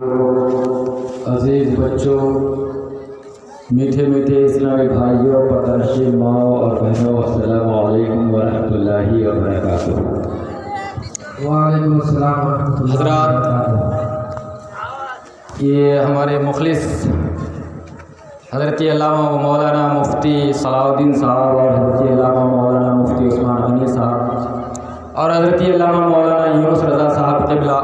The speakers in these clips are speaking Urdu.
عزیز بچوں، میٹھے میٹھے اسلامی بھائیوں، پردرشی ماؤں اور بہنوں، السلام علیکم ورحمۃ اللہ وبرکاتہ۔ وعلیکم السلام ورحمۃ اللہ حضرات، یہ ہمارے مخلص حضرت علامہ مولانا مفتی صلاح الدین صاحب اور حضرت علامہ مولانا مفتی عثمان غنی صاحب اور حضرت علامہ مولانا یونس رضا صاحب قبلہ،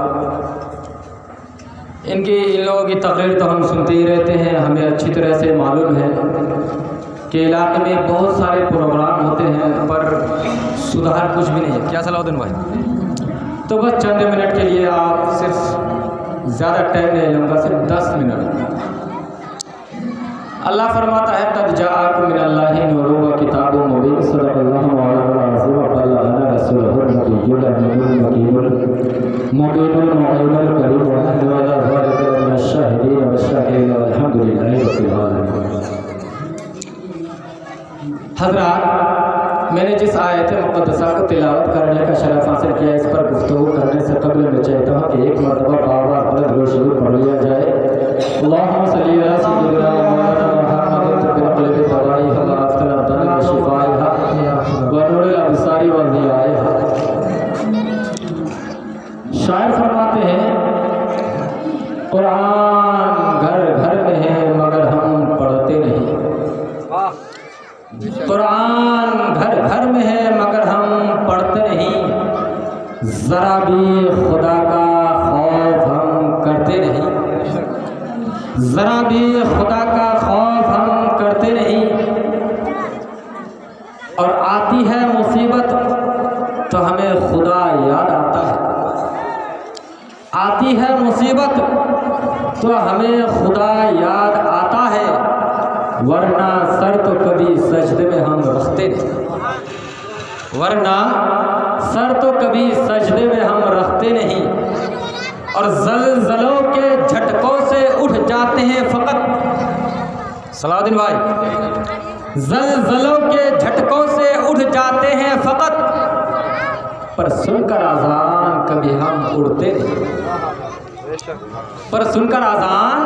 ان لوگوں کی تقریر تو ہم سنتے ہی رہتے ہیں۔ ہمیں اچھی طرح سے معلوم ہے کہ علاقے میں بہت سارے پروگرام ہوتے ہیں پر سدھار کچھ بھی نہیں ہے۔ کیا صلاح الدین بھائی؟ تو بس چند منٹ کے لیے آپ صرف زیادہ ٹائم نہیں لوں گا، صرف 10 منٹ۔ اللہ فرماتا ہے قد جاءکم من اللہ نور و کتاب مبین، صدق اللہ مولانا العظیم وبلغنا رسولہ النبی الامین المبین المعین الکریم ونحن علی ذلک من الشاہدین والشاکرین والحمد للہ رب العالمین۔ حضرات، میں نے جس آیت مقدسہ کو تلاوت کرنے کا شرف حاصل کیا، اس پر گفتگو کرنے سے قبل میں چاہتا ہوں کہ ایک مرتبہ بابا پر درود شریف پڑھ لیا جائے۔ اللہم صلی علی سیدنا مولانا محمد طب القلوب دوائها وآفتنا الدم وشفائها ونور الابصار وضیائها۔ شاعر فرماتے ہیں قرآن گھر گھر میں ہے مگر ہم پڑھتے نہیں، قرآن گھر گھر میں ہے مگر ہم پڑھتے نہیں، ذرا بھی خدا کا خوف ہم کرتے نہیں، ذرا بھی خدا کا خوف ہم کرتے نہیں، اور آتی ہے مصیبت تو ہمیں خدا یاد آتا ہے، آتی ہے مصیبت تو ہمیں خدا یاد آتا ہے، ورنہ سر تو کبھی سجدے میں ہم رکھتے نہیں، ورنہ سر تو کبھی سجدے میں ہم رکھتے نہیں، اور زلزلوں کے جھٹکوں سے اٹھ جاتے ہیں فقط۔ صلاح الدین بھائی، زلزلوں کے جھٹکوں سے اٹھ جاتے ہیں فقط، پر سن کر اذان کبھی ہم اڑتے نہیں، پر سن کر اذان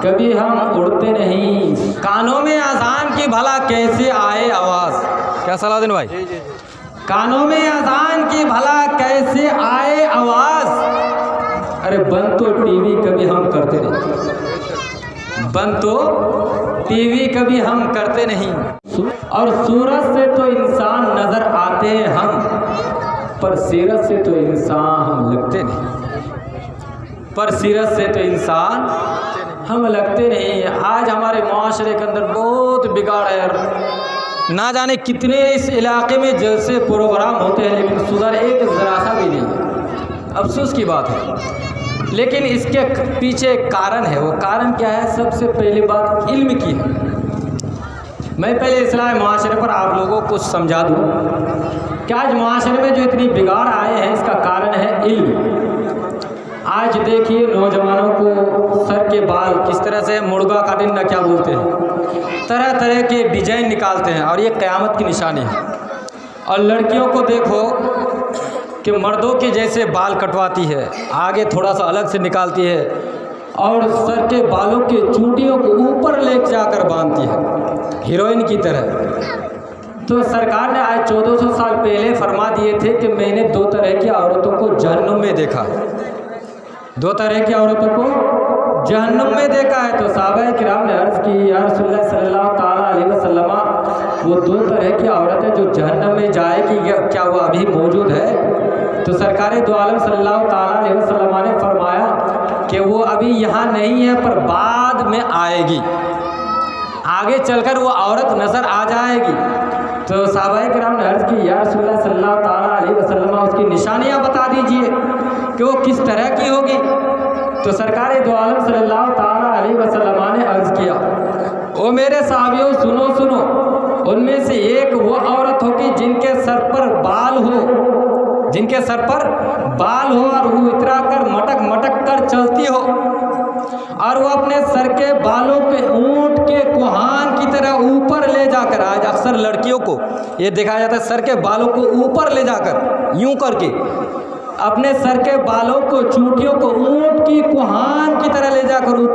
کبھی ہم اڑتے نہیں، کانوں میں اذان کی بھلا کیسے آئے آواز۔ کیا صلاح الدین بھائی؟ کانوں میں اذان کی بھلا کیسے آئے آواز، ارے بند تو ٹی وی کبھی ہم کرتے نہیں، بند تو ٹی وی کبھی ہم کرتے نہیں، اور سورج سے تو انسان نظر آتے ہیں ہم، پر سیرت سے تو انسان ہم لگتے نہیں، پر سیرت سے تو انسان ہم لگتے نہیں۔ آج ہمارے معاشرے کے اندر بہت بگاڑ ہے، نہ جانے کتنے اس علاقے میں جلسے پروگرام ہوتے ہیں لیکن سدھار ایک ذرا سا بھی نہیں ہے، افسوس کی بات ہے۔ لیکن اس کے پیچھے ایک کارن ہے، وہ کارن کیا ہے؟ سب سے پہلی بات علم کی ہے۔ میں پہلے اصلاح معاشرے پر آپ لوگوں کو کچھ سمجھا دوں کہ آج معاشرے میں جو اتنی بگاڑ آئے ہیں اس کا کارن ہے علم۔ آج دیکھیے نوجوانوں کو سر کے بال کس طرح سے مرغا کا ڈنڈا کیا بولتے ہیں، طرح طرح کے ڈیزائن نکالتے ہیں، اور یہ قیامت کی نشانی ہے۔ اور لڑکیوں کو دیکھو کہ مردوں کے جیسے بال کٹواتی ہے، آگے تھوڑا سا الگ سے نکالتی ہے، اور سر کے بالوں کے چونٹیوں کو اوپر لے جا کر باندھتی ہے ہیروئن کی طرح۔ تو سرکار نے آج 1400 سال پہلے فرما دیے تھے کہ میں نے 2 طرح کی عورتوں کو جہنم میں دیکھا، 2 طرح کی عورتوں کو جہنم میں دیکھا ہے۔ تو صحابہ کرام نے عرض کی یا رسول اللہ صلی اللہ تعالیٰ علیہ وسلم، وہ 2 طرح کی عورتیں جو جہنم میں جائے گی کیا وہ ابھی موجود ہے؟ تو سرکار دو عالم صلی اللہ تعالیٰ علیہ وسلم نے فرمایا کہ وہ ابھی یہاں نہیں ہے پر بعد میں آئے گی، آگے چل کر وہ عورت نظر آ جائے گی۔ تو صحابہ کرام نے عرض کی یا رسول اللہ صلی اللہ تعالیٰ علیہ وسلم، اس کی نشانیاں بتا دیجئے کہ وہ کس طرح کی ہوگی۔ تو سرکار دو عالم صلی اللہ تعالیٰ علیہ وسلم نے عرض کیا او میرے صحابیوں سنو سنو، ان میں سے ایک وہ عورت ہوگی جن کے سر پر بال ہو، جن کے سر پر بال ہو اور وہ اترا کر مٹک مٹک کر چلتی ہو، اور وہ اپنے سر کے بالوں کے اونٹ کے کوہان کی طرح اوپر لے جا کر، آج اکثر لڑکیوں کو یہ دیکھا جاتا ہے سر کے بالوں کو اوپر لے جا کر یوں کر کے اپنے سر کے بالوں کو چونٹیوں کو اونٹ کی کوہان کی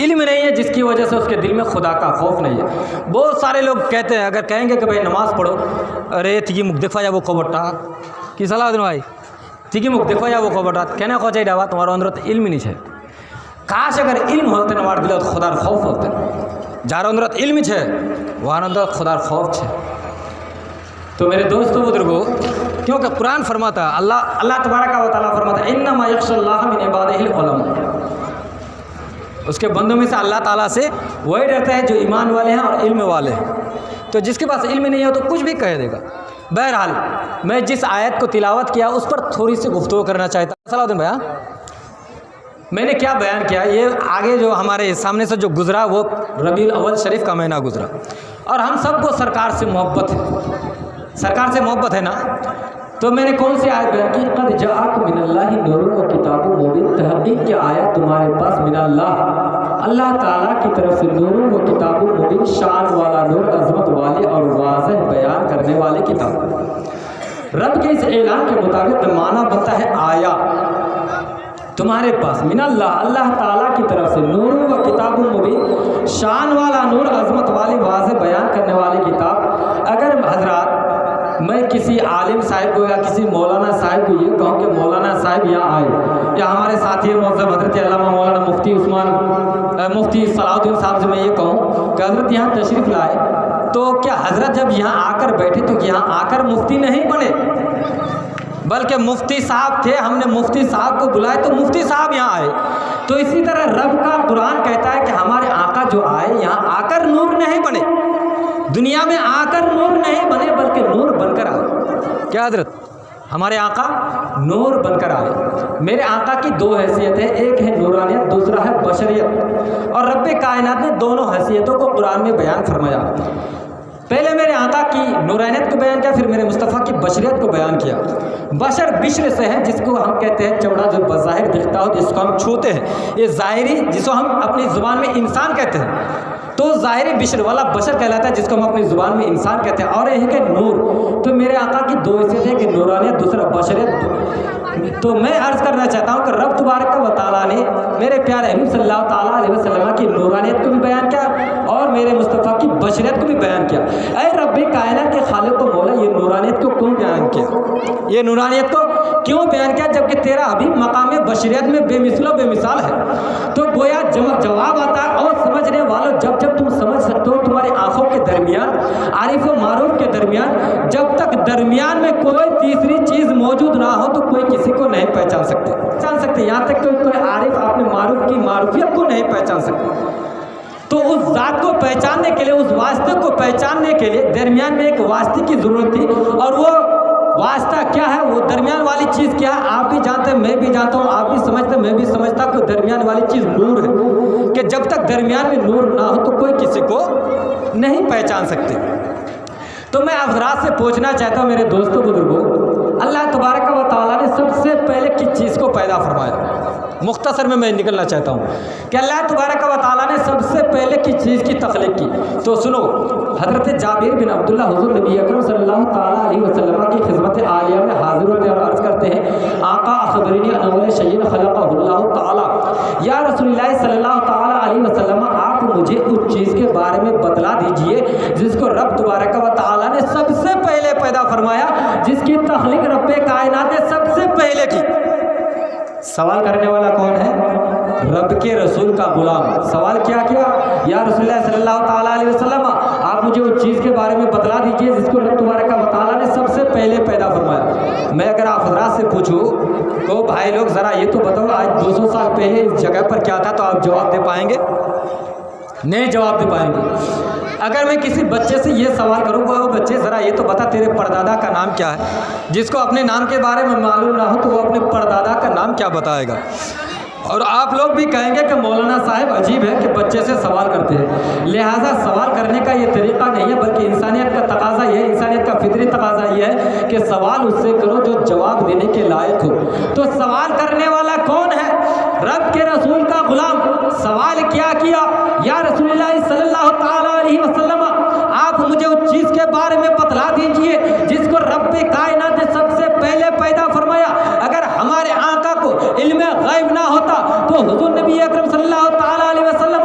علم نہیں ہے جس کی وجہ سے اس کے دل میں خدا کا خوف نہیں ہے. بہت سارے لوگ کہتے ہیں، اگر کہیں گے کہ بھائی نماز پڑھو، ارے تھی مک دیکھا جا وہ خبرٹا کی صلاح دن بھائی تھی مک دیکھا جا وہ خبرٹا کہنا کو چاہیے ڈاوا تمہارا اندر علم نہیں ہے. کاش اگر علم ہوتے نماز دل تو خدار خوف ہوتے، جار اندر علم ہے وہاں اندر خدار خوف ہے. تو میرے دوستو بزرگو، کیونکہ قرآن فرماتا اللہ تبارک و تعالیٰ فرماتا انما یخشی اللہ من عبادہ العلماء، اس کے بندوں میں سے اللہ تعالیٰ سے وہی ڈرتا ہے جو ایمان والے ہیں اور علم والے ہیں. تو جس کے پاس علم نہیں ہو تو کچھ بھی کہہ دے گا. بہرحال میں جس آیت کو تلاوت کیا اس پر تھوڑی سی گفتگو کرنا چاہتا ہوں. صلاح الدین بھیا، میں نے کیا بیان کیا، یہ آگے جو ہمارے سامنے سے جو گزرا وہ ربیع الاول شریف کا مہینہ گزرا، اور ہم سب کو سرکار سے محبت ہے، سرکار سے محبت ہے نا. تو میں نے کون سی آیت بیان کی؟ قد جاءکم من اللہ نور و کتاب مبین، تحقیق کی آیت تمہارے پاس من اللہ تعالیٰ کی طرف سے نور و کتاب مبین، شان والا نور، عظمت والی اور واضح بیان کرنے والے کتاب. رب کے اس اعلان کے مطابق معنی بنتا ہے آیا تمہارے پاس من اللہ تعالیٰ کی طرف سے نور و کتاب مبین، شان والا نور، عظمت والی واضح بیان کرنے والی کتاب. اگر حضرات میں کسی عالم صاحب کو یا کسی مولانا صاحب کو یہ کہوں کہ مولانا صاحب یہاں آئے، یا ہمارے ساتھی معظم حضرت علامہ مولانا مفتی صلاح الدین صاحب سے میں یہ کہوں کہ حضرت یہاں تشریف لائے، تو کیا حضرت جب یہاں آ کر بیٹھے تو یہاں آ کر مفتی نہیں بنے، بلکہ مفتی صاحب تھے، ہم نے مفتی صاحب کو بلائے تو مفتی صاحب یہاں آئے. تو اسی طرح رب کا قرآن کہتا ہے کہ ہمارے آقا جو آئے یہاں آ کر نور نہیں بنے، دنیا میں آ کر نور نہیں بنے بلکہ نور بن کر آئے. کیا حضرت؟ ہمارے آقا نور بن کر آئے. میرے آقا کی دو حیثیت ہے، ایک ہے نورانیت، دوسرا ہے بشریت، اور رب کائنات نے دونوں حیثیتوں کو قرآن میں بیان فرمایا. پہلے میرے آقا کی نورانیت کو بیان کیا، پھر میرے مصطفیٰ کی بشریت کو بیان کیا. بشر بشر سے ہے، جس کو ہم کہتے ہیں چمڑا جو بظاہر دکھتا ہو، جس کو ہم چھوتے ہیں، یہ ظاہری، جس کو ہم اپنی زبان میں انسان کہتے ہیں، تو ظاہری بشر والا بشر کہلاتا ہے، جس کو ہم اپنی زبان میں انسان کہتے ہیں. اور یہ ہے کہ نور. تو میرے آقا کی دو حیثیت ہے کہ نورانیت، دوسرا بشریت. تو میں عرض کرنا چاہتا ہوں کہ رب تبارک و تعالیٰ نے میرے پیارے حبیب صلی اللہ تعالیٰ علیہ وسلم کی نورانیت کو بھی بیان کیا اور میرے مصطفیٰ کی بشریت کو بھی بیان کیا. اے رب کائنات کے خالق و مولا، یہ نورانیت کو کیوں بیان کیا، یہ نورانیت کو کیوں بیان کیا جبکہ تیرا حبیب مقام بشریت میں بے مثل و بے مثال ہے. تو گویا جواب آتا ہے، اور سمجھنے والوں جب تم سمجھ سکتے ہو، تمہاری آنکھوں کے درمیان، عارف و معروف کے درمیان، جب تک درمیان میں کوئی تیسری چیز موجود نہ ہو تو کوئی کسی کو نہیں پہچان سکتے، یہاں تک کہ کوئی عارف اپنے معروف کی معروفیت کو نہیں پہچان سکتے. تو اس ذات کو پہچاننے کے لیے، اس واسطے کو پہچاننے کے لیے درمیان میں ایک واسطے کی ضرورت تھی. اور وہ واسطہ کیا ہے، وہ درمیان والی چیز کیا ہے، آپ بھی جانتے ہیں، میں بھی جانتا ہوں، آپ بھی سمجھتے ہیں، میں بھی سمجھتا ہوں کہ درمیان والی چیز نور ہے، کہ جب تک درمیان میں نور نہ ہو تو کوئی کسی کو نہیں پہچان سکتے. تو میں حضرات سے پوچھنا چاہتا ہوں میرے دوستوں بزرگوں، اللہ تبارک و تعالیٰ نے سب سے پہلے کس چیز کو پیدا فرمایا؟ مختصر میں نکلنا چاہتا ہوں کہ اللہ تبارک و تعالیٰ نے سب سے پہلے کس چیز کی تخلیق کی. تو سنو، حضرت جابر بن عبداللہ حضور نبی اکرم صلی اللہ تعالیٰ علیہ وسلم کی خدمت عالیہ میں حاضر ہوتے اور عرض کرتے ہیں، آقا اخبرنی اول شیء خلقہ اللہ تعالیٰ، یا رسول اللہ صلی اللہ تعالیٰ علیہ وسلم، آپ مجھے اس چیز کے بارے میں بتلا دیجئے جس کو رب تبارک و تعالیٰ نے سب سے پہلے پیدا فرمایا، جس کی تخلیق رب کائنات نے سب سے پہلے کی. سوال کرنے والا کون ہے؟ رب کے رسول کا غلام. سوال کیا یا رسول اللہ صلی اللہ تعالیٰ علیہ وسلم، آپ مجھے اس چیز کے بارے میں بتلا دیجئے جس کو رب تبارک و تعالیٰ نے سب سے پہلے پیدا فرمایا. میں اگر آپ حضرات سے پوچھوں تو بھائی لوگ ذرا یہ تو بتاؤ، آج 200 سال پہلے اس جگہ پر کیا تھا، تو آپ جواب دے پائیں گے؟ نہیں جواب دے پائیں گے. اگر میں کسی بچے سے یہ سوال کروں گا، وہ بچے ذرا یہ تو بتا تیرے پردادا کا نام کیا ہے، جس کو اپنے نام کے بارے میں معلوم نہ ہو تو وہ اپنے پردادا کا نام کیا بتائے گا؟ اور آپ لوگ بھی کہیں گے کہ مولانا صاحب عجیب ہے کہ بچے سے سوال کرتے ہیں. لہٰذا سوال کرنے کا یہ طریقہ نہیں ہے، بلکہ انسانیت کا تقاضا یہ ہے، انسانیت کا فطری تقاضا یہ ہے کہ سوال اس سے کرو جو جواب دینے کے لائق ہو. تو سوال کرنے والا کون ہے؟ رب کے رسول کا غلام. سوال کیا یا رسول اللہ صلی اللہ تعالیٰ علیہ وسلم، آپ مجھے اس چیز کے بارے میں بتلا دیجئے جس کو رب کائنات نے سب سے پہلے پیدا فرمایا. اگر ہمارے آقا کو علم غیب نہ ہوتا تو حضور نبی اکرم صلی اللہ تعالیٰ علیہ وسلم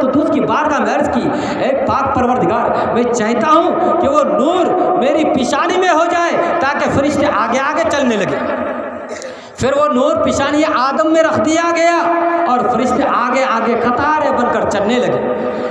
قدوس کی بارگاہ میں عرض کی، اے پاک پروردگار، میں چاہتا ہوں کہ وہ نور میری پیشانی میں ہو جائے تاکہ فرشتے آگے آگے چلنے لگے۔ پھر وہ نور پیشانی آدم میں رکھ دیا گیا اور فرشتے آگے آگے قطاریں بن کر چلنے لگے۔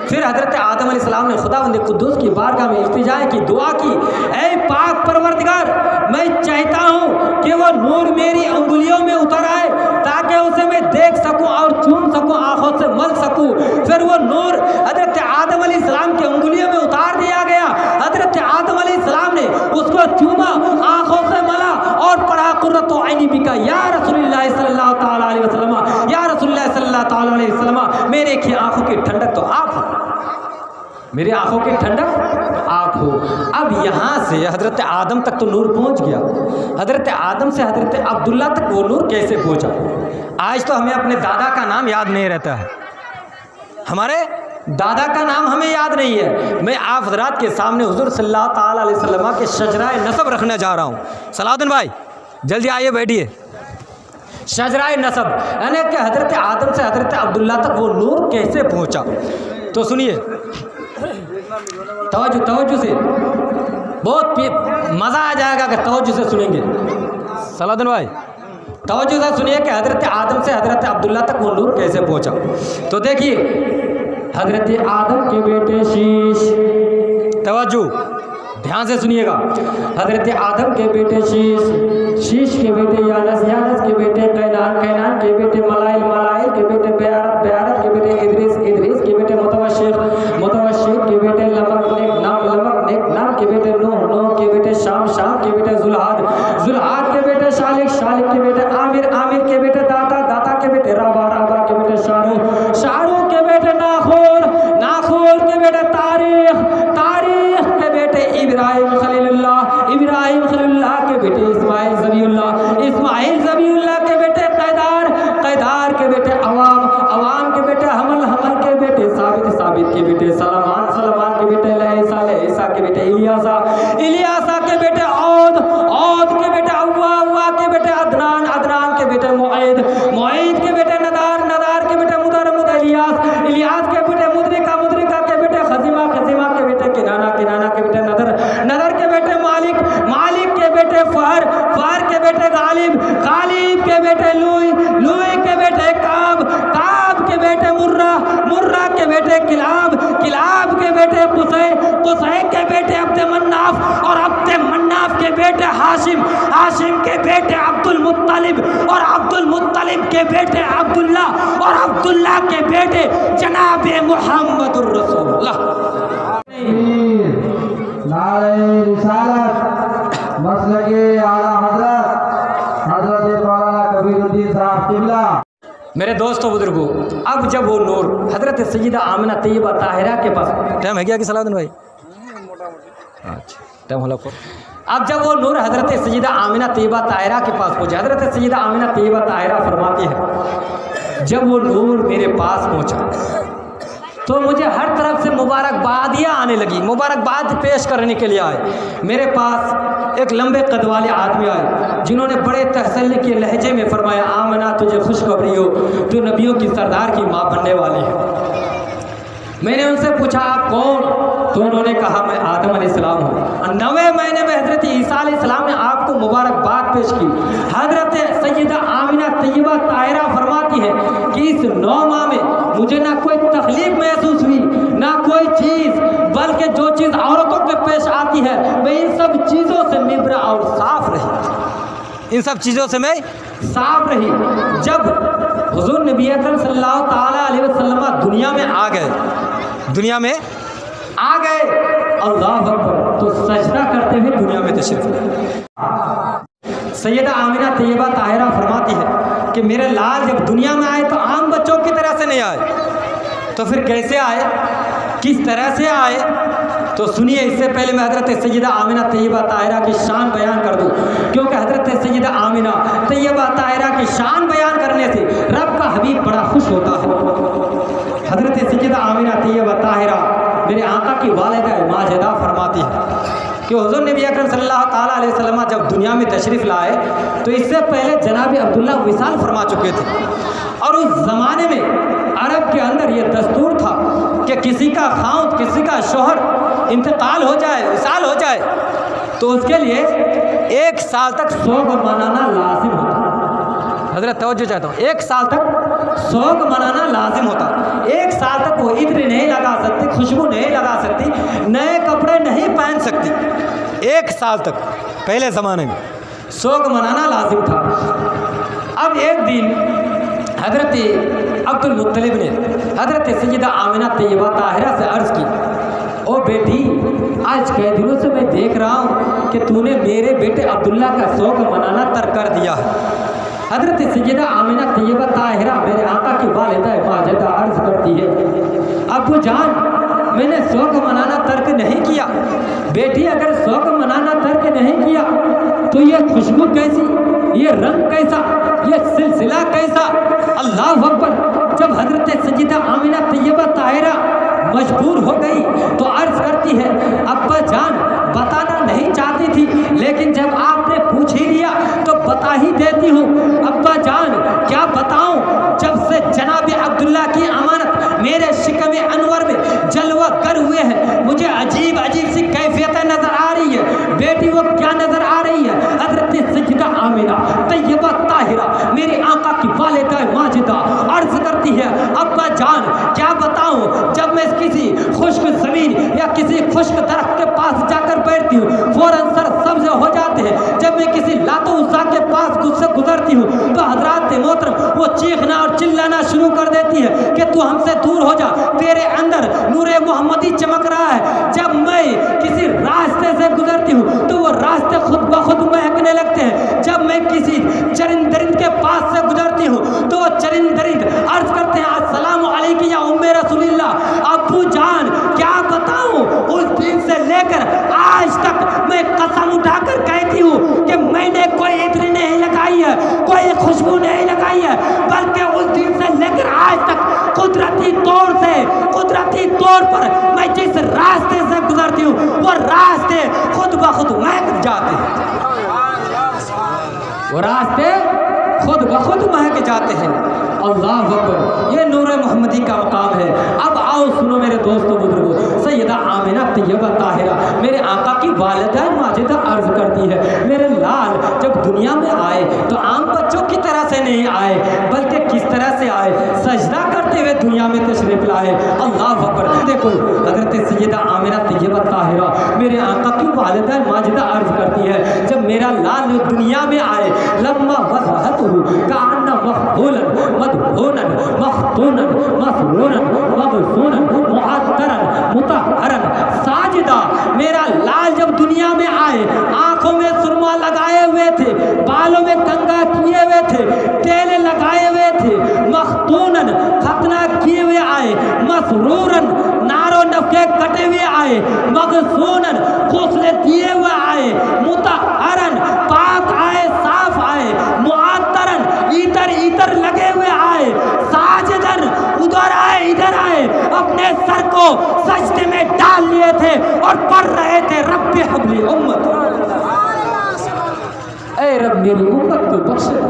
پھر حضرت آدم علیہ السلام نے خداوند قدوس کی بارگاہ میں التجا کی، دعا کی، اے پاک پروردگار، میں چاہتا ہوں کہ وہ نور میری انگلیوں میں اتر آئے تاکہ اسے میں دیکھ سکوں اور چوم سکوں، آنکھوں سے مل سکوں۔ پھر وہ نور حضرت آدم علیہ السلام کی انگلیوں میں اتار دیا گیا۔ حضرت آدم علیہ السلام نے اس کو چوما، آنکھوں سے ملا اور پڑھا، قرۃ عینی بکا یا رسول اللہ صلی اللہ تعالیٰ علیہ وسلم، یا رسول اللہ صلی اللہ تعالیٰ علیہ وسلم، میرے کی آنکھوں کی ٹھنڈک تو آپ ہو، میری آنکھوں کی ٹھنڈک آپ ہو۔ اب یہاں سے حضرت آدم تک تو نور پہنچ گیا، حضرت آدم سے حضرت عبداللہ تک وہ نور کیسے پہنچا؟ آج تو ہمیں اپنے دادا کا نام یاد نہیں رہتا ہے، ہمارے دادا کا نام ہمیں یاد نہیں ہے۔ میں آپ حضرات کے سامنے حضور صلی اللہ تعالیٰ علیہ وسلم کے شجرۂ نسب رکھنے جا رہا ہوں۔ صلاح الدین بھائی جلدی آئیے، بیٹھیے۔ شجرۂ نسب یعنی کہ حضرت آدم سے حضرت عبداللہ تک وہ نور کیسے پہنچا؟ تو سنیے توجہ سے، بہت مزہ آ جائے گا اگر توجہ سے سنیں گے۔ صلاح الدین بھائی توجہ سے سنیے کہ حضرت آدم سے حضرت عبداللہ تک وہ نور کیسے پہنچا۔ تو دیکھیے، حضرت آدم کے بیٹے شیش، توجہ دھیان سے سنیے گا، حضرت آدم کے بیٹے شیش، شیش کے بیٹے یانس، یانس کے بیٹے قینان، قینان کے بیٹے ملائل، ملائل کے بیٹے بیارت، بیارت کے بیٹے ادریس، ادریس کے بیٹے متوشق، متوشق کے بیٹے لمک، نیک نام، لمک نیک نام کے بیٹے نوح، نوح کے بیٹے شام، شام کے بیٹے ذوالحاد، ذوالحاد کے بیٹے شالک، شالک کے بیٹے عامر، عامر کے بیٹے داتا، داتا کے بیٹے رابع، رابع کے بیٹے شاروخ، شاروخ کے بیٹے ناخور، ناخور کے بیٹے تاریخ، تاریخ کے بیٹے ابراہیم خلیل اللہ، ابراہیم خلیل اللہ کے بیٹے اسماعیل ذبیح اللہ، اسماعیل ذبیح اللہ کے بیٹے قیدار، قیدار کے بیٹے عوام، عوام کے بیٹے حمل، حمل کے بیٹے ثابت، ثابت کے بیٹے سلمان، سلمان کے بیٹے لہیسا، لہیسا کے بیٹے الیاسا، الیاسا کے بیٹے عود، عود کے بیٹے اوا، اوا کے بیٹے عدنان، عدنان کے بیٹے معید، معید کے بیٹے ندار، ندار کے بیٹے مدر، مدر الیاس، الیاس کے بیٹے مدرکہ، مدرکہ کے بیٹے خزیمہ، خزیمہ کے بیٹے کنانہ، کنانہ کے بیٹے نظر، نظر کے بیٹے مالک، مالک کے بیٹے فہر، فہر کے بیٹے غالب، غالب کے بیٹے لوئی، لوئی کے بیٹے کعب، کعب کے بیٹے مرہ، مرہ کے بیٹے کلاب، کلاب کے بیٹے قصی، قصی کے بیٹے عبد مناف، اور عبد مناف کے بیٹے ہاشم، ہاشم کے بیٹے عبد المطلب، اور عبد المطلب کے بیٹے عبداللہ، اور عبداللہ کے بیٹے جناب محمد الرسول اللہ۔ نعرہ رسالت مسلک اعلیٰ حضرت حضرت مولانا کبیر الدین صاحب قبلہ۔ میرے دوستوں بزرگوں، اب جب وہ نور حضرت سیدہ آمنہ طیبہ طاہرہ کے پاس، ٹائم ہے کیا کہ صلاح الدین بھائی؟ اچھا ٹائم ہو لگا۔ اب جب وہ نور حضرت سیدہ آمنہ طیبہ طاہرہ کے پاس پہنچا، حضرت سیدہ آمنہ طیبہ طاہرہ فرماتی ہے، جب وہ نور میرے پاس پہنچا تو مجھے ہر طرف سے مبارکبادیاں آنے لگی، مبارکباد پیش کرنے کے لیے آئے۔ میرے پاس ایک لمبے قد والے آدمی آئے جنہوں نے بڑے تسلی کے لہجے میں فرمایا، آمنہ تجھے خوشخبری ہو، تو نبیوں کی سردار کی ماں بننے والی ہے۔ میں نے ان سے پوچھا آپ کون؟ تو انہوں نے کہا میں آدم علیہ السلام ہوں۔ 9ویں مہینے میں حضرت عیسیٰ علیہ السلام نے آپ کو مبارکباد پیش کی۔ حضرت سیدہ آمنہ طیبہ طاہرہ فرماتی ہے کہ اس 9 ماہ میں مجھے نہ کوئی تکلیف محسوس ہوئی، نہ کوئی چیز، بلکہ جو چیز عورتوں کے پیش آتی ہے میں ان سب چیزوں سے نبرہ اور صاف رہی، ان سب چیزوں سے میں صاف رہی۔ جب حضور نبی اکرم صلی اللہ تعالیٰ علیہ وسلم دنیا میں آ گئے، دنیا میں آ گئے، اللہ اکبر، تو سجدہ کرتے ہوئے دنیا میں تشریف لائے۔ سیدہ آمنہ طیبہ طاہرہ فرماتی ہے کہ میرے لال جب دنیا میں آئے تو عام بچوں کی طرح سے نہیں آئے، تو پھر کیسے آئے، کس طرح سے آئے؟ تو سنیے، اس سے پہلے میں حضرت سیدہ آمنہ طیبہ طاہرہ کی شان بیان کر دوں، کیونکہ حضرت سیدہ آمنہ طیبہ طاہرہ کی شان بیان کرنے سے رب کا حبیب بڑا خوش ہوتا ہے۔ حضرت سیدہ آمنہ طیبہ طاہرہ میرے آقا کی والدہ ماجدہ فرماتی ہے کہ کہ حضور نبی اکرم صلی اللہ تعالیٰ علیہ وسلم جب دنیا میں تشریف لائے تو اس سے پہلے جناب عبداللہ وصال فرما چکے تھے، اور اس زمانے میں عرب کے اندر یہ دستور تھا کہ کسی کا خاوند، کسی کا شوہر انتقال ہو جائے، وصال ہو جائے تو اس کے لیے 1 سال تک سوگ منانا لازم ہوتا۔ حضرت توجہ چاہتا ہوں، 1 سال تک سوگ منانا لازم ہوتا۔ 1 سال تک وہ عطر نہیں لگا سکتی، خوشبو نہیں لگا سکتی، نئے کپڑے نہیں پہن سکتی۔ 1 سال تک پہلے زمانے میں سوگ منانا لازم تھا۔ اب ایک دن حضرت عبد المطلب نے حضرت سیدہ آمنہ طیبہ طاہرہ سے عرض کی، او بیٹی، آج کئی دنوں سے میں دیکھ رہا ہوں کہ تو نے میرے بیٹے عبداللہ کا سوگ منانا ترک کر دیا ہے۔ حضرت سیدہ آمنہ طیبہ طاہرہ میرے آقا کی والدہ ماجدہ عرض کرتی ہے، ابو جان، میں نے سوگ منانا ترک نہیں کیا۔ بیٹی، اگر سوگ منانا ترک نہیں کیا تو یہ خوشبو کیسی، یہ رنگ کیسا، یہ سلسلہ کیسا؟ اللہ اکبر۔ جب حضرت سیدہ آمنہ طیبہ طاہرہ مجبور ہو گئی تو عرض کرتی ہے، ابا جان، بتانا نہیں چاہتی تھی لیکن جب آپ نے پوچھ ہی لیا تو بتا ہی دیتی ہوں۔ ابا جان، کیا بتاؤں، جب سے جناب عبداللہ کی امانت میرے شکم انور میں جلوہ گر ہوئے ہیں، مجھے عجیب عجیب سی کیفیتیں نظر آ رہی ہے۔ بیٹی، وہ کیا نظر آ رہی ہے؟ حضرت سیدہ آمنہ طیبہ طاہرہ میرے آقا کی والدہ ماجدہ عرض کرتی ہے، ابا جان، کیا بتاؤں، جب میں کسی خشک زمین یا کسی خشک درخت کے پاس جا کر بیٹھتی ہوں فوراً سر سبز ہو جاتے ہیں۔ جب میں کسی لات و عزا کے پاس سے گزرتی ہوں تو حضرات محترم وہ چیخنا اور چلانا شروع کر دیتی ہے کہ تو ہم سے دور ہو جا، تیرے اندر نور محمدی چمک رہا ہے۔ جب میں کسی راستے سے گزرتی ہوں تو وہ راستے خود بخود مہکنے لگتے ہیں۔ جب میں کسی چرند درند کے پاس سے گزرتی ہوں تو وہ چرند درند عرض کرتے ہیں، السلام علیکم یا ام رسول اللہ۔ ابو جان، کیا بتاؤں، اس دن سے لے کر آج تک میں قسم اٹھا کر کہتی ہوں کہ میں نے کوئی عطر نہیں لگائی ہے، کوئی خوشبو نہیں لگائی ہے، بلکہ اس دن سے لے کر آج تک قدرتی طور پر میں جس راستے سے گزرتی ہوں وہ راستے خود بخود مہک جاتے ہیں، وہ راستے خود بخود مہک جاتے ہیں۔ اللہ اکبر، یہ نور محمدی کا مقام ہے۔ اب آؤ سنو میرے دوستو بزرگو، سیدہ آمنہ طیبہ طاہرہ میرے آقا کی والدہ ماجدہ عرض کرتی ہے، میرے لال جب دنیا میں آئے تو عام بچوں کی طرح سے نہیں آئے، بلکہ کس طرح سے آئے، سجدہ کرتے ہوئے دنیا میں تشریف لائے۔ اللہ اکبر۔ دیکھو حضرت سیدہ آمنہ طیبہ طاہرہ میرے آقا کی والدہ ماجدہ عرض کرتی ہے، جب میرا لال دنیا میں آئے، لما وضحتہ کأن مخبولا مدہونا مختونا مسرونا مغصونا معطرا مطہرا ساجدہ، میرا لال جب دنیا میں آئے، آنکھوں میں سرما لگائے ہوئے تھے، بالوں میں کنگا کیے ہوئے تھے، تیل لگائے ہوئے تھے، مختونا ختنہ کیے ہوئے آئے، مسرورا نارو نفقے کٹے ہوئے آئے، مغصونا غسل دیے ہوئے آئے، مطہرا پاک آئے، صاف آئے، معطرا عطر لگے ہوئے آئے، ساجدن ادھر آئے ادھر آئے، اپنے سر کو سجدے میں ڈال لیے تھے اور پڑھ رہے تھے، رب حبلی امت، اے رب میری امت کو بخش دے۔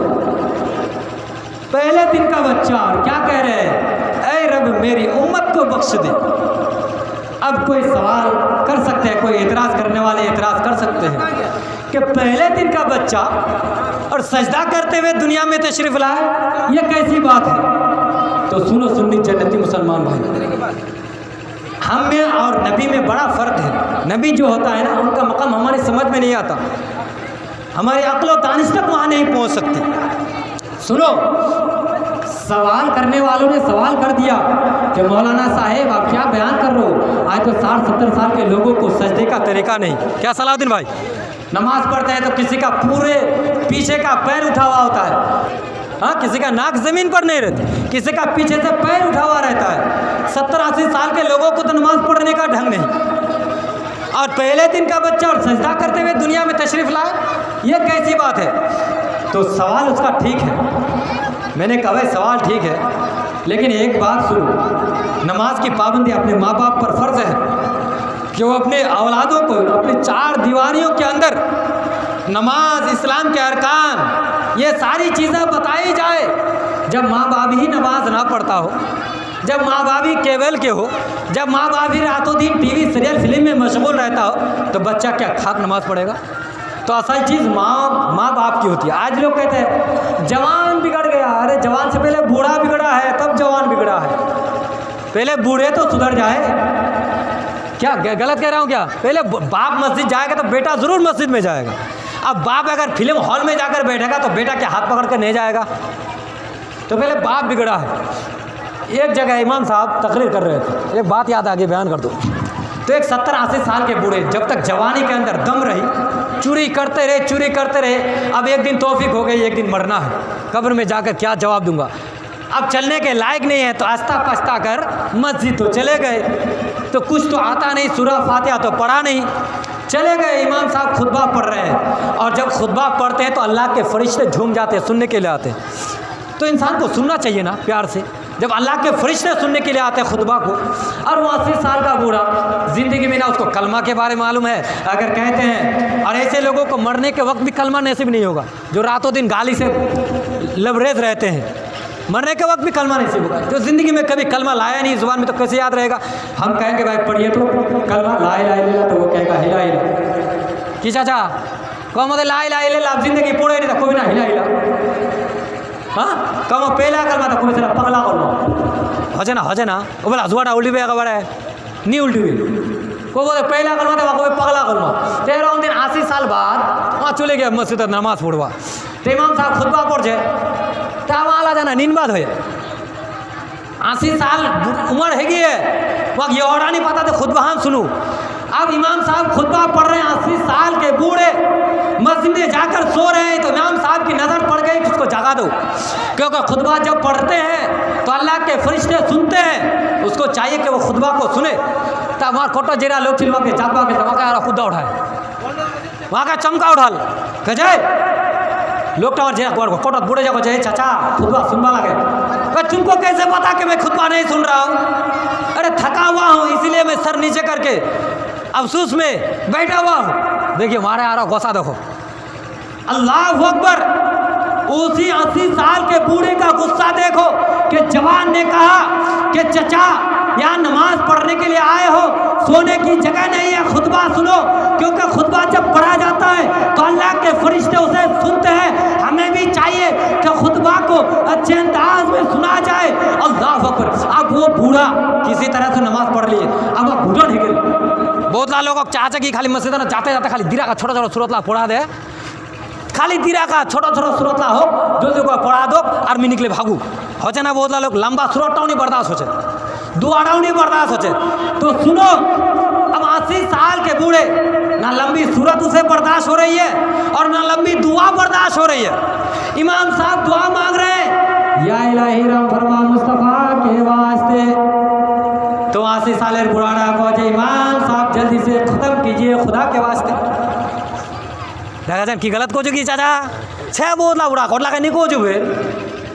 پہلے دن کا بچہ کیا کہہ رہے ہیں، اے رب میری امت کو بخش دے۔ اب کوئی سوال کر سکتے ہیں، کوئی اعتراض کرنے والے اعتراض کر سکتے ہیں کہ پہلے دن کا بچہ اور سجدہ کرتے ہوئے دنیا میں تشریف لائے، یہ کیسی بات ہے؟ تو سنو سنی جنتی مسلمان بھائی، ہم میں اور نبی میں بڑا فرق ہے۔ نبی جو ہوتا ہے نا، ان کا مقام ہماری سمجھ میں نہیں آتا، ہماری عقل و دانش تک وہاں نہیں پہنچ سکتی۔ سنو، سوال کرنے والوں نے سوال کر دیا کہ مولانا صاحب آپ کیا بیان کر رہے ہو، آج تو 60-70 سال کے لوگوں کو سجدے کا طریقہ نہیں۔ کیا صلاح الدین بھائی، نماز پڑھتے ہیں تو کسی کا پورے پیچھے کا پیر اٹھا ہوا ہوتا ہے، ہاں، کسی کا ناک زمین پر نہیں رہتی، کسی کا پیچھے سے پیر اٹھا ہوا رہتا ہے۔ 70-80 سال کے لوگوں کو تو نماز پڑھنے کا ڈھنگ نہیں، اور پہلے دن کا بچہ اور سجدہ کرتے ہوئے دنیا میں تشریف لائے، یہ کیسی بات ہے؟ تو سوال اس کا ٹھیک ہے، میں نے کہا بھائی سوال ٹھیک ہے، لیکن ایک بات سنو، نماز کی پابندی اپنے ماں باپ پر فرض ہے، کہ وہ اپنے اولادوں کو اپنے 4 دیواریوں کے اندر نماز، اسلام کے ارکان، یہ ساری چیزیں بتائی جائے۔ جب ماں باپ ہی نماز نہ پڑھتا ہو، جب ماں باپ ہی کیبل کے ہو، جب ماں باپ ہی راتوں دن ٹی وی سیریل فلم میں مشغول رہتا ہو، تو بچہ کیا کھاک نماز پڑھے گا؟ تو اصل چیز ماں باپ کی ہوتی ہے۔ آج لوگ کہتے ہیں جوان بگڑ گیا، ارے جوان سے پہلے بوڑھا بگڑا ہے تب جوان بگڑا ہے، پہلے بوڑھے تو سدھر جائے۔ کیا غلط کہہ رہا ہوں کیا؟ پہلے باپ مسجد جائے گا تو بیٹا ضرور مسجد میں جائے گا۔ اب باپ اگر فلم ہال میں جا کر بیٹھے گا تو بیٹا کیا ہاتھ پکڑ کے نہیں جائے گا؟ تو پہلے باپ بگڑا ہے۔ ایک جگہ امام صاحب تقریر کر رہے تھے، ایک بات یاد آگے بیان کر دو۔ تو ایک 70-80 سال کے بوڑھے جب تک جوانی کے اندر دم رہی چوری کرتے رہے۔ اب ایک دن توفیق ہو گئی، ایک دن مرنا ہے، قبر میں جا کر کیا جواب دوں گا؟ اب چلنے کے لائق نہیں ہے، تو آہستہ پہستہ کر مسجد تو چلے گئے، تو کچھ تو آتا نہیں، سورہ فاتحہ تو پڑھا نہیں، چلے گئے۔ امام صاحب خطبہ پڑھ رہے ہیں، اور جب خطبہ پڑھتے ہیں تو اللہ کے فرشتے جھوم جاتے ہیں، سننے کے لیے آتے ہیں۔ تو انسان کو سننا چاہیے نا پیار سے، جب اللہ کے فرشتے سننے کے لیے آتے ہیں خطبہ کو۔ اور وہ 80 سال کا بوڑھا زندگی میں نہ اس کو کلمہ کے بارے معلوم ہے، اگر کہتے ہیں، اور ایسے لوگوں کو مرنے کے وقت بھی کلمہ نصیب نہیں ہوگا جو راتوں دن گالی سے لبریز رہتے ہیں، مرنے کے وقت بھی کلمہ نصیب ہوگا۔ جو زندگی میں کبھی کلمہ لایا نہیں زبان میں تو کیسے یاد رہے گا؟ ہم کہیں گے بھائی پڑھیے تو کلمہ لا الہ الا اللہ، تو وہ کہے گا ہلا ہلا کی چاچا کہو مجھے لا الہ الا اللہ زندگی پڑھے نہیں تو کوئی نہ ہلا ہلا، ہاں کہو پہلا کلمہ تو کوئی سر پگلا کلمہ ہو جائے نا وہ بولا زواڑا الٹی ہوئے خبر ہے نہیں الٹی ہوئی، کو بولے پہلا کلمہ تو کوئی پگلا کلمہ۔ 13 دن 80 سال بعد وہاں چلے گیا مسجد نماز پڑھوا، تو امام صاحب خطبہ پڑھ جائے تو وہاں لا جانا نیند بات ہوئے 80 سال عمر ہے گی ہے، وہاں یہ اور نہیں پتا تو خطبہ ہم سنوں۔ اب امام صاحب خطبہ پڑھ رہے ہیں، 80 سال کے بوڑھے مسجد میں جا کر سو رہے ہیں، تو امام صاحب کی نظر پڑ گئی کہ اس کو جگا دو، کیونکہ خطبہ جب پڑھتے ہیں تو اللہ کے فرشتے سنتے ہیں، اس کو چاہیے کہ وہ خطبہ کو سنے۔ تب وہاں کھوٹا جیرا لوگ چلوا کے جاگوا کے وہاں کا خطبہ اٹھائے، وہاں کا چمکا اٹھال کہ جائے لوگ ٹاور جیرا کھوٹا بوڑھے جاگو جائے چاچا خطبہ سنوا لگے، تم کو کیسے پتا کہ میں خطبہ نہیں سن رہا ہوں؟ ارے تھکا ہوا ہوں اسی لیے میں سر نیچے کر کے افسوس میں بیٹھا ہوا ہوں۔ دیکھیے ہمارے آ رہا غصہ دیکھو، اللہ اکبر، اسی 80 سال کے بوڑھے کا غصہ دیکھو کہ جوان نے کہا کہ چچا یہاں نماز پڑھنے کے لیے آئے ہو، سونے کی جگہ نہیں ہے، خطبہ سنو، کیونکہ خطبہ جب پڑھا جاتا ہے تو اللہ کے فرشتے اسے سنتے ہیں، ہمیں بھی چاہیے کہ خطبہ کو اچھے انداز میں سنا جائے۔ اللہ اکبر۔ اب وہ بوڑھا کسی طرح سے نماز پڑھ لیے، اب وہ بوڑھا نہیں گئے، بہت لا لوگ چاچا کی خالی مسجد میں جاتے جاتے خالی دیرا کا چھوٹا چھوٹا سورت لا پڑھا دے، خالی دیرا کا چھوٹا چھوٹا سورت لا ہو جو کو پڑھا دو اور میں نکلے بھاگو ہو جائے نا۔ بہت لا لوگ لمبا سورتاؤں نہیں برداشت ہوچے، دعاؤں نہیں برداشت ہوچے، تو سنو اب 80 سال کے بوڑھے نہ لمبی سورت اسے برداشت ہو رہی ہے اور نہ لمبی دعا برداشت ہو رہی ہے۔ امام صاحب دعا مانگ رہے ہیں، یا الہی رحم فرما مصطفیٰ کے واسطے، تو 80 سال بڑھاڑا کو جائے امام صاحب جلدی سے ختم کیجئے خدا کے واسطے۔ دیکھا جان کی غلط کو چکی چاچا چھ بہت لا بڑھا کوٹلا کا نہیں کو جو ہے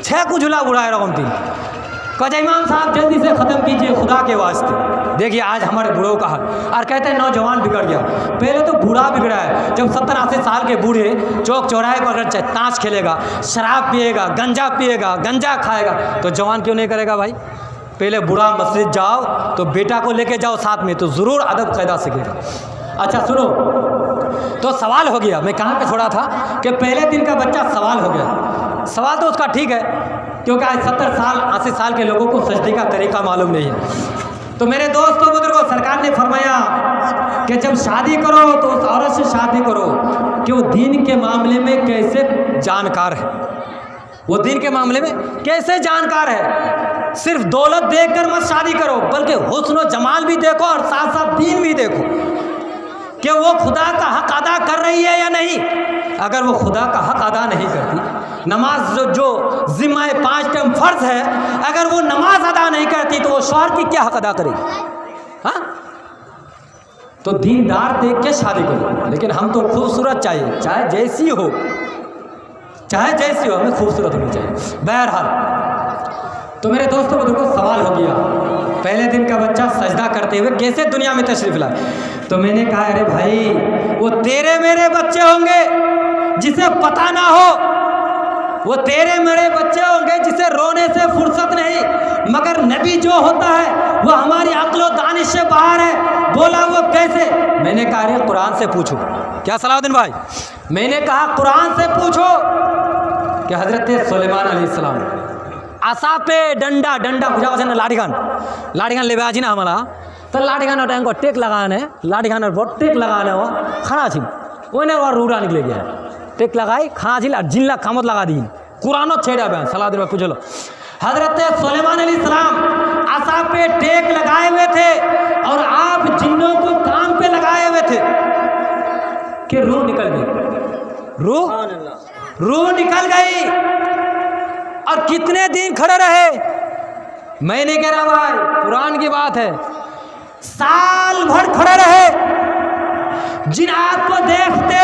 چھ کو جھلا بڑھا ہے رقم تھی کہ جائے امام صاحب جلدی سے ختم کیجئے خدا کے واسطے۔ دیکھیے آج ہمارے بوڑھوں کا حال، اور کہتے ہیں نوجوان بگڑ گیا، پہلے تو بوڑھا بگڑا ہے۔ جب 70-80 سال کے بوڑھے چوک چوراہے پر اگر تاش کھیلے گا، شراب پیے گا، گنجا کھائے گا، تو جوان کیوں نہیں کرے گا بھائی؟ پہلے بوڑھا مسجد جاؤ تو بیٹا کو لے کے جاؤ ساتھ میں، تو ضرور ادب قاعدہ سیکھے گا۔ اچھا سنو، تو سوال ہو گیا، میں کہاں پہ چھوڑا تھا کہ پہلے دن کا بچہ سوال ہو گیا۔ سوال تو اس کا ٹھیک ہے، کیونکہ آج 70 سال 80 سال کے لوگوں کو سجدے کا طریقہ معلوم نہیں ہے۔ تو میرے دوستوں بزرگوں، سرکار نے فرمایا کہ جب شادی کرو تو اس عورت سے شادی کرو کہ وہ دین کے معاملے میں کیسے جانکار ہے، وہ دین کے معاملے میں کیسے جانکار ہے۔ صرف دولت دیکھ کر مت شادی کرو، بلکہ حسن و جمال بھی دیکھو اور ساتھ ساتھ دین بھی دیکھو کہ وہ خدا کا حق ادا کر رہی ہے یا نہیں۔ اگر وہ خدا کا حق ادا نہیں کرتی، نماز جو ذمہ 5 ٹائم فرض ہے، اگر وہ نماز ادا نہیں کرتی تو وہ شوہر کی کیا حق ادا کرے گی؟ ہاں، تو دیندار دیکھ کے شادی کرو، لیکن ہم تو خوبصورت چاہیے، چاہے جیسی ہو ہمیں خوبصورت ہونی چاہیے۔ بہرحال تو میرے دوستوں بزرگوں سوال ہو گیا، پہلے دن کا بچہ سجدہ کرتے ہوئے کیسے دنیا میں تشریف لائے؟ تو میں نے کہا ارے بھائی وہ تیرے میرے بچے ہوں گے جسے پتہ نہ ہو، وہ تیرے میرے بچے ہوں گے جسے رونے سے فرصت نہیں، مگر نبی جو ہوتا ہے وہ ہماری عقل و دانش سے باہر ہے۔ بولا وہ کیسے؟ میں نے کہا ارے قرآن سے پوچھو۔ کیا صلاح الدین بھائی؟ میں نے کہا قرآن سے پوچھو کہ حضرت سلیمان علیہ السلام عصا پہ ڈنڈا بجا وجہ لاٹھی گان لے آجی نا ہمارا تو لاٹھی گان ٹائم کو ٹیک لگانے لاٹھی گان بہت ٹیک لگانے ہوا کھڑا چھی وہ روڑا نکلے گیا ٹیک لگائی کھڑا چھی جن کامت لگا دی قرآن چھیڑا بیان صلاح الدین بھائی پوچھ لو۔ حضرت سلیمان علیہ السلام عصا پہ ٹیک لگائے ہوئے تھے اور آپ جنوں کو کام پہ لگائے ہوئے تھے کہ روح نکل گئی، روح نکل گئی اور کتنے دن کھڑے رہے؟ میں نہیں کہہ رہا بھائی، قرآن کی بات ہے، سال بھر کھڑے رہے۔ جن آپ کو دیکھتے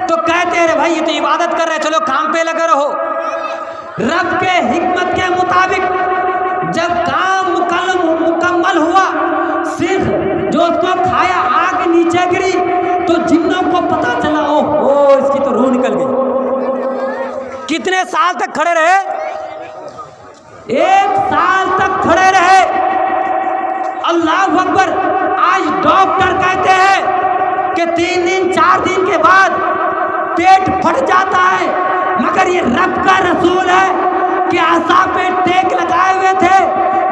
تو کہتے رہے بھائی یہ تو عبادت کر رہے، چلو کام پہ لگے رہو۔ رب کے حکمت کے مطابق جب کام مکمل ہوا، صرف جو اس کو کھایا آگ نیچے گری تو جنوں کو پتا چلا او اس کی تو روح نکل گئی۔ کتنے سال تک کھڑے رہے؟ 1 سال تک کھڑے رہے۔ اللہ اکبر۔ آج ڈاکٹر کہتے ہیں کہ 3 دن 4 دن کے بعد پیٹ پھٹ جاتا ہے، مگر یہ رب کا رسول ہے کہ عصا پہ ٹیک لگائے ہوئے تھے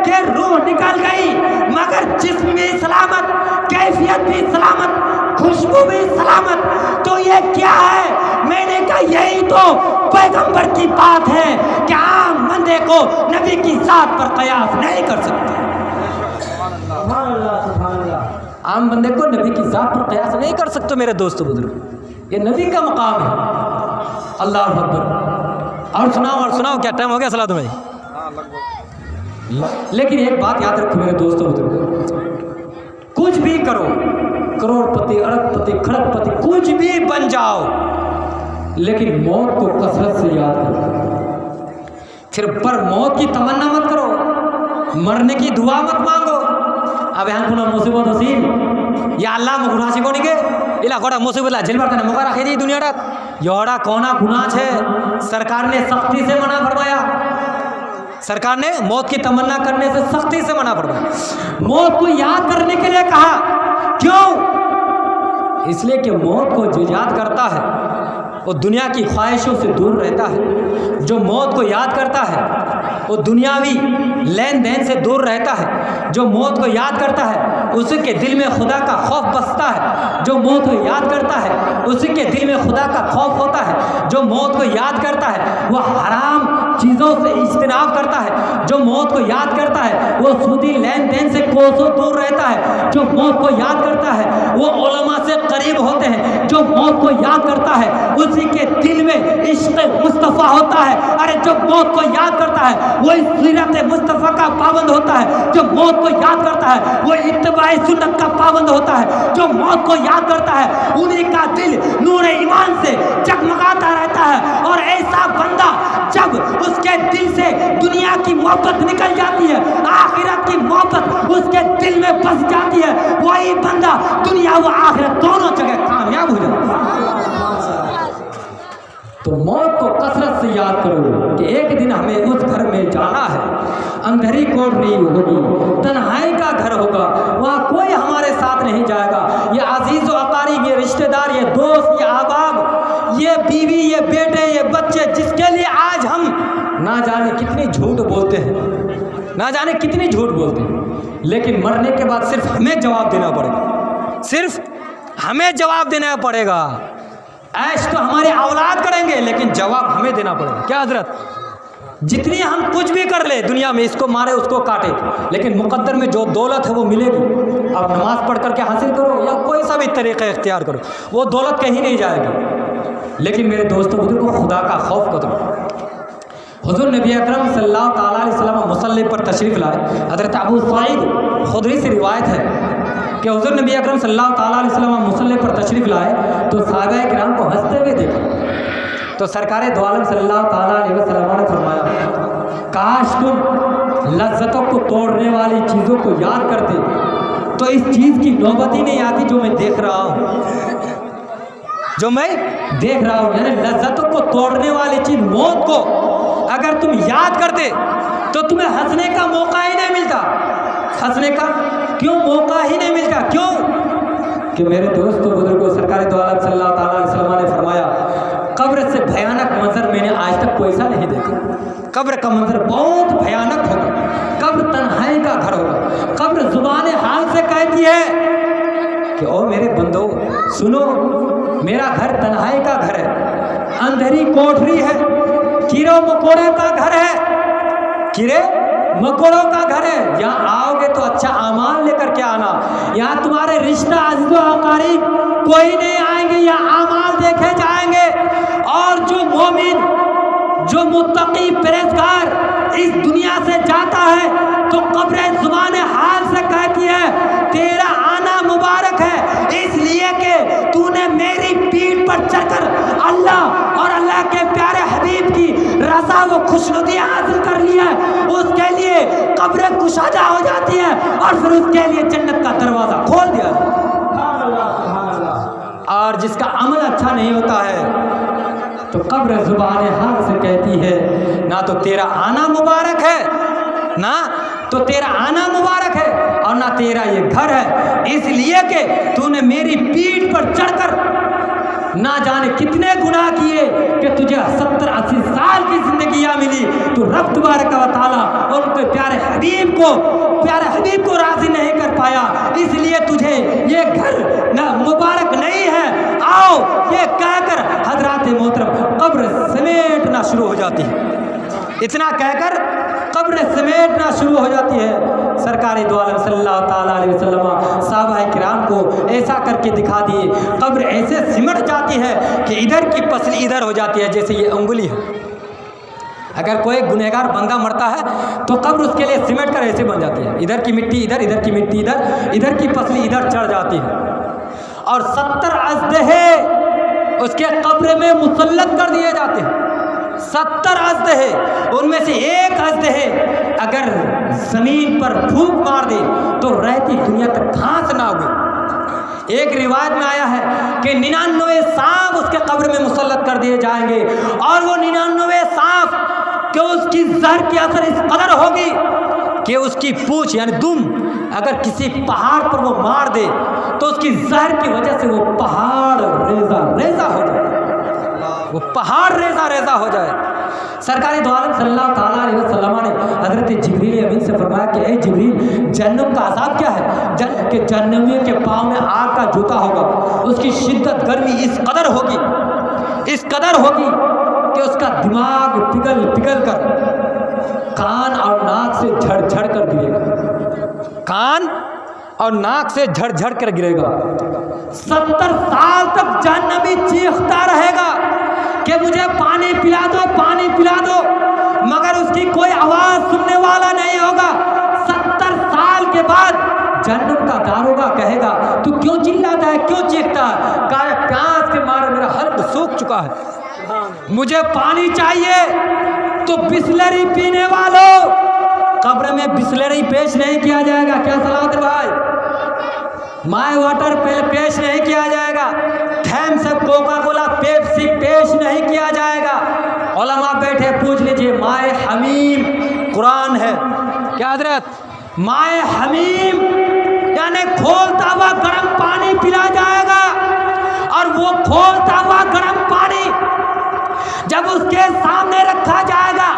کہ روح نکل گئی، مگر جسم بھی سلامت، کیفیت بھی سلامت، خوشبو بھی سلامت۔ تو یہ کیا ہے؟ میں نے کہا یہی تو پیغمبر کی بات ہے کہ عام بندے کو نبی کی ذات پر قیاس نہیں کر سکتے۔ عام بندے کو نبی کی ذات پر قیاس نہیں کر سکتے میرے دوستو بزرگ، یہ نبی کا مقام ہے۔ اللہ اکبر۔ اور سناؤ کیا ٹائم ہو گیا صلاح بھائی؟ لیکن ایک بات یاد رکھو میرے دوستو بزرگ، کچھ بھی کرو، کروڑ پتی، ارب پتی، کھڑک پتی، کچھ بھی بن جاؤ، لیکن موت کو کثرت سے یاد کرو۔ پھر پر موت کی تمنا مت کرو، مرنے کی دعا مت مانگو۔ اب یہاں کو مصیبت حسین یا اللہ مغناسی کو نکے الا گوڑا مصیبت لا جلبر کرنے موقع رکھے دی دنیا رات یوڑا کونا گناہ ہے۔ سرکار نے سختی سے منع فرمایا، سرکار نے موت کی تمنا کرنے سے سختی سے منع فرمایا، موت کو یاد کرنے کے لیے کہا۔ کیوں؟ اس لیے کہ موت کو جو یاد کرتا ہے وہ دنیا کی خواہشوں سے دور رہتا ہے، جو موت کو یاد کرتا ہے وہ دنیاوی لین دین سے دور رہتا ہے، جو موت کو یاد کرتا ہے اس کے دل میں خدا کا خوف بستا ہے، جو موت کو یاد کرتا ہے اس کے دل میں خدا کا خوف ہوتا ہے، جو موت کو یاد کرتا ہے وہ حرام چیزوں سے اجتناب کرتا ہے، جو موت کو یاد کرتا ہے وہ سودی لین دین سے کوسوں دور رہتا ہے، جو موت کو یاد کرتا ہے وہ علماء سے قریب ہوتے ہیں، جو موت کو یاد کرتا ہے اسی کے دل میں عشق مصطفیٰ ہوتا ہے۔ ارے جو موت کو یاد کرتا ہے وہ سیرت مصطفیٰ کا پابند ہوتا ہے، جو موت کو یاد کرتا ہے وہ اتباع سنت کا پابند ہوتا ہے، جو موت کو یاد کرتا ہے انہیں کا دل نور ایمان سے جگمگاتا رہتا ہے۔ اور ایسا بندہ جب اس کے دل سے دنیا کی محبت نکل جاتی ہے، آخرت کی محبت اس کے دل میں بس جاتی ہے، وہی بندہ دنیا و آخرت دونوں جگہ کامیاب ہو جاتا ہے۔ تو موت کو کثرت سے یاد کرو کہ ایک دن ہمیں اس گھر میں جانا ہے، اندھیری کوٹ نہیں ہوگی، تنہائی کا گھر ہوگا، وہاں کوئی ہمارے ساتھ نہیں جائے گا۔ یہ عزیز و اقارب، یہ رشتہ دار، یہ دوست، یہ احباب، یہ بیوی، یہ بیٹے، یہ بچے، جس کے لیے آج ہم نہ جانے کتنی جھوٹ بولتے ہیں، نہ جانے کتنی جھوٹ بولتے ہیں، لیکن مرنے کے بعد صرف ہمیں جواب دینا پڑے گا، صرف ہمیں جواب دینا پڑے گا۔ عیش تو ہمارے اولاد کریں گے لیکن جواب ہمیں دینا پڑے گا۔ کیا حضرت؟ جتنی ہم کچھ بھی کر لیں دنیا میں، اس کو مارے اس کو کاٹے، لیکن مقدر میں جو دولت ہے وہ ملے گی۔ اب نماز پڑھ کر کے حاصل کرو یا کوئی سا بھی طریقہ اختیار کرو، وہ دولت کہیں نہیں جائے گی۔ لیکن میرے دوستوں بزرگوں، خدا کا خوف کرو۔ حضور نبی اکرم صلی اللہ تعالیٰ علیہ وسلم مصلی پر تشریف لائے۔ حضرت ابو سعید خدری سے روایت ہے کہ حضور نبی اکرم صلی اللہ تعالیٰ علیہ وسلم مصلی پر تشریف لائے تو صحابہ کرام کو ہنستے ہوئے دیکھا، تو سرکار دو عالم صلی اللہ تعالیٰ علیہ وسلم نے فرمایا، کاش تم لذتوں کو توڑنے والی چیزوں کو یاد کرتے تو اس چیز کی نوبت ہی نہیں آتی جو میں دیکھ رہا ہوں، یعنی لذتوں کو توڑنے والی چیز موت کو اگر تم یاد کرتے تو تمہیں ہنسنے کا موقع ہی نہیں ملتا۔ ہنسنے کا کیوں موقع ہی نہیں ملتا؟ کیوں کہ میرے دوستوں بزرگوں، سرکار دو عالم صلی اللہ تعالیٰ علیہ وسلم نے فرمایا قبر سے بھیانک منظر میں نے آج تک کوئی سا نہیں دیکھا۔ قبر کا منظر بہت بھیانک ہوگا، قبر تنہائی کا گھر ہوگا۔ قبر زبان حال سے کہتی ہے کہ او میرے بندو سنو، میرا گھر تنہائی کا گھر ہے، اندھیری کوٹھری ہے، کیڑوں مکوڑے کا گھر ہے، کیڑے مکوڑوں کا گھر ہے۔ یہاں آؤ گے تو اچھا اعمال لے کر کے آنا، یہاں تمہارے رشتہ عزیز و اقارب کوئی نہیں آئیں گے، یہاں اعمال دیکھے جائیں گے۔ اور جو مومن، جو متقی پرہیزگار اس دنیا سے جاتا ہے تو قبر زبان حال سے کہتی ہے تیرا آنا مبارک ہے، اس لیے کہ تو نے میری پیٹھ پر چڑھ کر اللہ اور اللہ کے پیارے حبیب کی رضا و خوشنودی حاصل کر لی ہے۔ اس کے لیے قبر کشادہ ہو جاتی ہے اور پھر اس کے لیے جنت کا دروازہ کھول دیا جاتا ہے۔ اور جس کا عمل اچھا نہیں ہوتا ہے تو قبر زبان حال سے کہتی ہے نہ تو تیرا آنا مبارک ہے، نہ تو تیرا آنا مبارک ہے اور نہ تیرا یہ گھر ہے، اس لیے کہ تو نے میری پیٹھ پر چڑھ کر نہ جانے کتنے گناہ کیے کہ تجھے 70-80 سال کی زندگیاں ملی، تو رب تبارک و تعالیٰ اور ان کے پیارے حبیب کو راضی نہیں کر پایا، اس لیے تجھے یہ گھر نہ مبارک نہیں ہے۔ آؤ یہ کہہ کر حضرات محترم قبر سمیٹنا شروع ہو جاتی ہے، اتنا کہہ کر قبر سمیٹنا شروع ہو جاتی ہے۔ سرکار دو عالم صلی اللہ تعالیٰ علیہ وسلم صحابہ کرام کو ایسا کر کے دکھا دیے، قبر ایسے سمٹ جاتی ہے کہ ادھر کی پسلی ادھر ہو جاتی ہے جیسے یہ انگلی ہے۔ اگر کوئی گنہگار بندہ مرتا ہے تو قبر اس کے لیے سمٹ کر ایسے بن جاتی ہے، ادھر کی مٹی ادھر، ادھر کی مٹی ادھر، ادھر کی پسلی ادھر چڑھ جاتی ہے، اور 70 اژدہے اس کے قبر میں مسلط کر دیے جاتے ہیں۔ 70 اژدہے، ان میں سے ایک اژدہے اگر زمین پر پھونک مار دے تو رہتی دنیا تک گھاس نہ ہوگی۔ ایک روایت میں آیا ہے کہ 99 سانپ اس کے قبر میں مسلط کر دیے جائیں گے، اور وہ 99 سانپ کہ اس کی زہر کی اثر اس قدر ہوگی کہ اس کی پونچھ یعنی دم اگر کسی پہاڑ پر وہ مار دے تو اس کی زہر کی وجہ سے وہ پہاڑ ریزہ ریزہ ہو جائے، وہ پہاڑ ریزہ ریزہ ہو جائے۔ سرکار دو عالم صلی اللہ تعالیٰ علیہ وسلم نے حضرت جبریل امین سے فرمایا کہ اے جبریل، جہنم کا عذاب کیا ہے؟ کہ جہنمیوں کے پاؤں میں آگ کا جوتا ہوگا، اس کی شدت گرمی اس قدر ہوگی کہ اس کا دماغ پگھل کر کان اور ناک سے جھڑ جھڑ کر گرے گا، کان اور ناک سے جھڑ جھڑ کر گرے گا۔ 70 سال تک جہنمی چیختا رہے گا کہ مجھے پانی پلا دو، پانی پلا دو، مگر اس کی کوئی آواز سننے والا نہیں ہوگا۔ 70 سال کے بعد جہنم کا داروغہ کہے گا تو کیوں چلاتا ہے، کیوں چیختا ہے؟ کہا پیاس کے مارے میرا حلق سوکھ چکا ہے، مجھے پانی چاہیے۔ تو بسلری پینے والوں، قبر میں بسلری پیش نہیں کیا جائے گا، کیا سلامت بھائی؟ مائے واٹر پیش نہیں کیا جائے گا، تھیمس اپ، کوکا کولا، پیپسی پیش نہیں کیا جائے گا۔ علماء بیٹھے پوچھ لیجئے، مائے حمیم قرآن ہے کیا حضرت؟ مائے حمیم یعنی کھولتا ہوا گرم پانی پلا جائے گا، اور وہ کھولتا ہوا گرم پانی جب اس کے سامنے رکھا جائے گا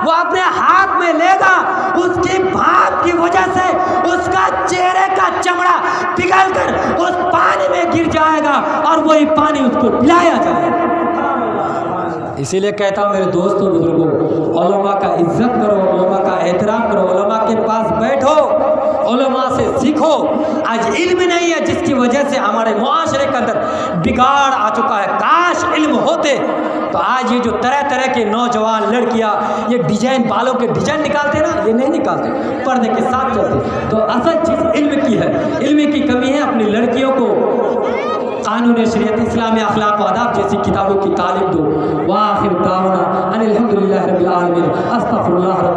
وہ اپنے ہاتھ میں لے گا، اس کی بھاپ کی وجہ سے اس کا چہرے کا چمڑا پگھل کر اس پانی میں گر جائے گا اور وہی پانی اس کو پلایا جائے گا۔ اسی لیے کہتا ہوں میرے دوستوں بزرگوں، علماء کا عزت کرو، علماء کا احترام کرو، علماء کے پاس بیٹھو، علماء سے سیکھو۔ آج علم نہیں ہے جس کی وجہ سے ہمارے معاشرے کے اندر بگاڑ آ چکا ہے۔ کاش علم ہوتے تو آج یہ جو طرح طرح کے نوجوان لڑکیاں یہ ڈیزائن بالوں کے ڈیزائن نکالتے نا، یہ نہیں نکالتے، پردے کے ساتھ چلتے۔ تو اصل چیز علم کی ہے، علم کی کمی ہے۔ اپنی لڑکیوں کو قانون شریعت، اسلامی اخلاق و آداب جیسی کتابوں کی تعلیم دو۔ وآخر دعوانا ان الحمدللہ رب العالمین، استغفر اللہ رب